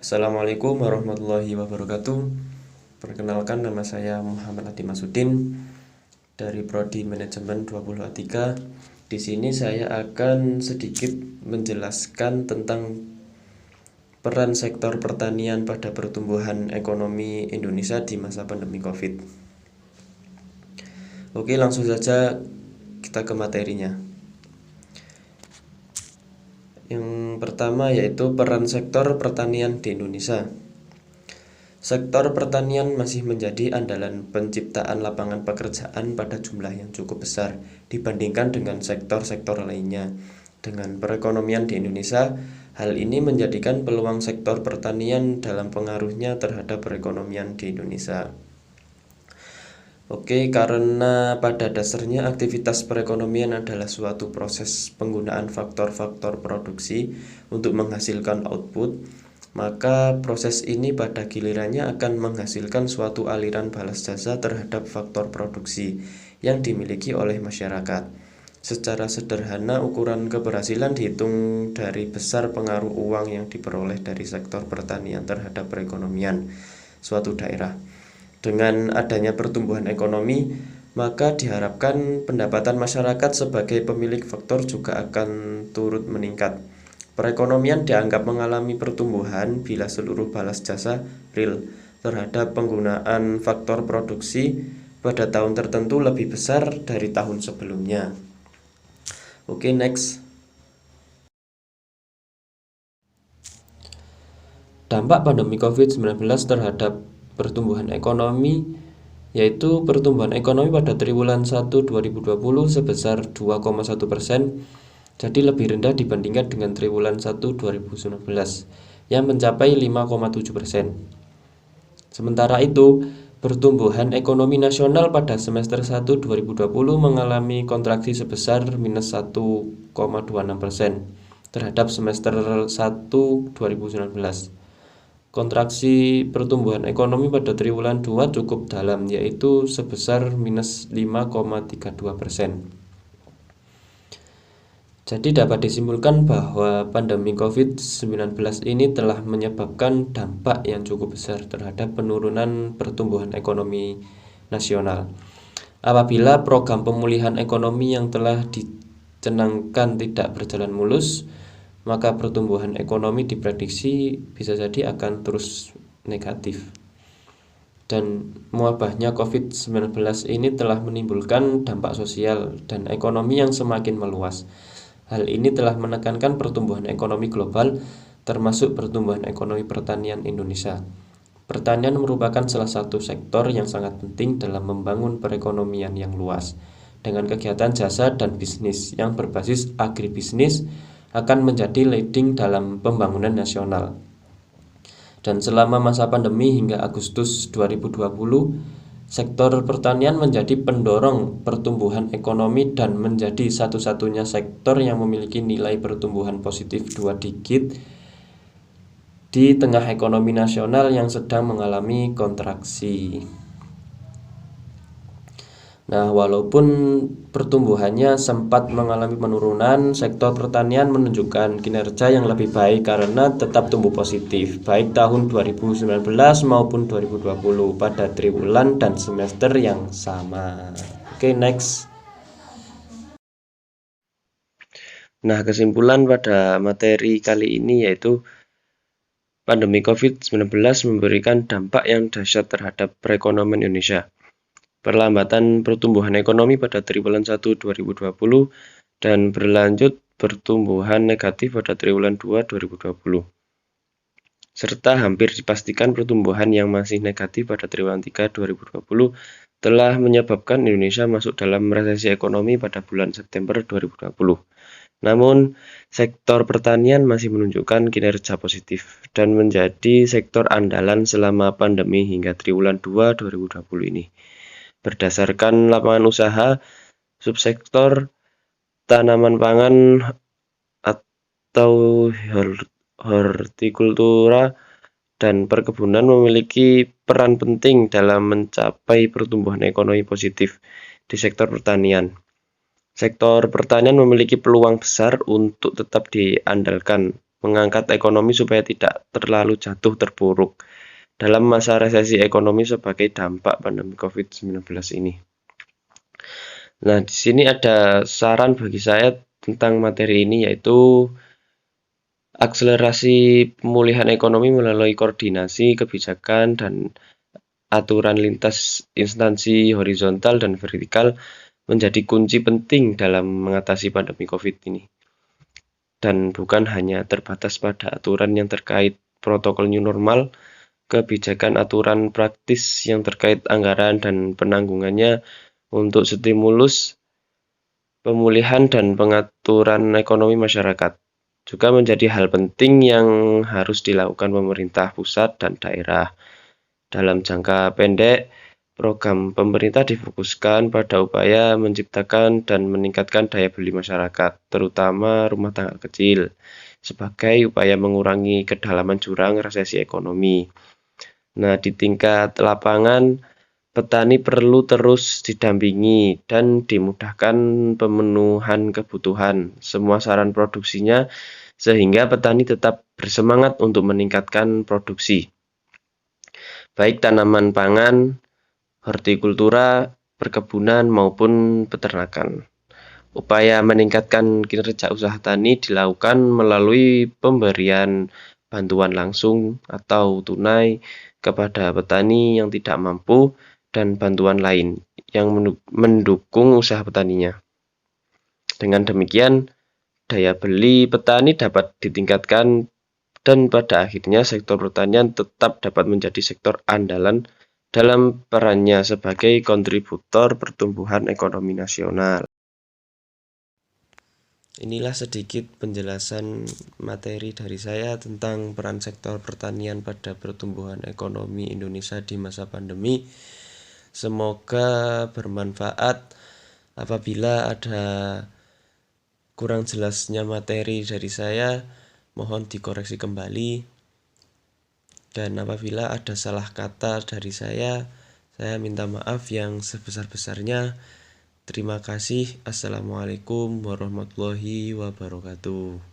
Assalamualaikum warahmatullahi wabarakatuh. Perkenalkan, nama saya Muhammad Adi Masudin dari Prodi Manajemen 2023. Di sini saya akan sedikit menjelaskan tentang peran sektor pertanian pada pertumbuhan ekonomi Indonesia di masa pandemi Covid. Oke, langsung saja kita ke materinya. Yang pertama yaitu peran sektor pertanian di Indonesia. Sektor pertanian masih menjadi andalan penciptaan lapangan pekerjaan pada jumlah yang cukup besar dibandingkan dengan sektor-sektor lainnya. Dengan perekonomian di Indonesia, hal ini menjadikan peluang sektor pertanian dalam pengaruhnya terhadap perekonomian di Indonesia. Oke, karena pada dasarnya aktivitas perekonomian adalah suatu proses penggunaan faktor-faktor produksi untuk menghasilkan output, maka proses ini pada gilirannya akan menghasilkan suatu aliran balas jasa terhadap faktor produksi yang dimiliki oleh masyarakat. Secara sederhana, ukuran keberhasilan dihitung dari besar pengaruh uang yang diperoleh dari sektor pertanian terhadap perekonomian suatu daerah. Dengan adanya pertumbuhan ekonomi, maka diharapkan pendapatan masyarakat sebagai pemilik faktor juga akan turut meningkat. Perekonomian dianggap mengalami pertumbuhan bila seluruh balas jasa real terhadap penggunaan faktor produksi pada tahun tertentu lebih besar dari tahun sebelumnya. Oke, next. Dampak pandemi COVID-19 terhadap pertumbuhan ekonomi yaitu pertumbuhan ekonomi pada triwulan 1 2020 sebesar 2,1%, jadi lebih rendah dibandingkan dengan triwulan 1 2019 yang mencapai 5,7%. Sementara itu, pertumbuhan ekonomi nasional pada semester 1 2020 mengalami kontraksi sebesar minus 1,26% terhadap semester 1 2019. Kontraksi pertumbuhan ekonomi pada triwulan 2 cukup dalam, yaitu sebesar minus 5,32%. Jadi dapat disimpulkan bahwa pandemi COVID-19 ini telah menyebabkan dampak yang cukup besar terhadap penurunan pertumbuhan ekonomi nasional. Apabila program pemulihan ekonomi yang telah dicanangkan tidak berjalan mulus, maka pertumbuhan ekonomi diprediksi bisa jadi akan terus negatif. Dan mewabahnya COVID-19 ini telah menimbulkan dampak sosial dan ekonomi yang semakin meluas. Hal ini telah menekankan pertumbuhan ekonomi global, termasuk pertumbuhan ekonomi pertanian Indonesia. Pertanian merupakan salah satu sektor yang sangat penting dalam membangun perekonomian yang luas. Dengan kegiatan jasa dan bisnis yang berbasis agribisnis akan menjadi leading dalam pembangunan nasional. Dan selama masa pandemi hingga Agustus 2020, sektor pertanian menjadi pendorong pertumbuhan ekonomi dan menjadi satu-satunya sektor yang memiliki nilai pertumbuhan positif 2 digit di tengah ekonomi nasional yang sedang mengalami kontraksi. Nah, walaupun pertumbuhannya sempat mengalami penurunan, sektor pertanian menunjukkan kinerja yang lebih baik karena tetap tumbuh positif, baik tahun 2019 maupun 2020 pada triwulan dan semester yang sama. Oke, next. Nah, kesimpulan pada materi kali ini yaitu pandemi COVID-19 memberikan dampak yang dahsyat terhadap perekonomian Indonesia. Perlambatan pertumbuhan ekonomi pada triwulan 1 2020 dan berlanjut pertumbuhan negatif pada triwulan 2 2020. Serta hampir dipastikan pertumbuhan yang masih negatif pada triwulan 3 2020 telah menyebabkan Indonesia masuk dalam resesi ekonomi pada bulan September 2020. Namun, sektor pertanian masih menunjukkan kinerja positif dan menjadi sektor andalan selama pandemi hingga triwulan 2 2020 ini. Berdasarkan lapangan usaha, subsektor tanaman pangan atau hortikultura dan perkebunan memiliki peran penting dalam mencapai pertumbuhan ekonomi positif di sektor pertanian. Sektor pertanian memiliki peluang besar untuk tetap diandalkan mengangkat ekonomi supaya tidak terlalu jatuh terpuruk dalam masa resesi ekonomi sebagai dampak pandemi COVID-19 ini. Nah, di sini ada saran bagi saya tentang materi ini, yaitu akselerasi pemulihan ekonomi melalui koordinasi kebijakan dan aturan lintas instansi horizontal dan vertikal menjadi kunci penting dalam mengatasi pandemi COVID ini. Dan bukan hanya terbatas pada aturan yang terkait protokol new normal, kebijakan aturan praktis yang terkait anggaran dan penanggungannya untuk stimulus, pemulihan, dan pengaturan ekonomi masyarakat juga menjadi hal penting yang harus dilakukan pemerintah pusat dan daerah. Dalam jangka pendek, program pemerintah difokuskan pada upaya menciptakan dan meningkatkan daya beli masyarakat, terutama rumah tangga kecil, sebagai upaya mengurangi kedalaman jurang resesi ekonomi. Nah, di tingkat lapangan, petani perlu terus didampingi dan dimudahkan pemenuhan kebutuhan semua saran produksinya, sehingga petani tetap bersemangat untuk meningkatkan produksi, baik tanaman pangan, hortikultura, perkebunan, maupun peternakan. Upaya meningkatkan kinerja usaha tani dilakukan melalui pemberian bantuan langsung atau tunai kepada petani yang tidak mampu dan bantuan lain yang mendukung usaha petaninya. Dengan demikian, daya beli petani dapat ditingkatkan dan pada akhirnya sektor pertanian tetap dapat menjadi sektor andalan dalam perannya sebagai kontributor pertumbuhan ekonomi nasional. Inilah sedikit penjelasan materi dari saya tentang peran sektor pertanian pada pertumbuhan ekonomi Indonesia di masa pandemi. Semoga bermanfaat. Apabila ada kurang jelasnya materi dari saya, mohon dikoreksi kembali. Dan apabila ada salah kata dari saya minta maaf yang sebesar-besarnya. Terima kasih. Assalamualaikum warahmatullahi wabarakatuh.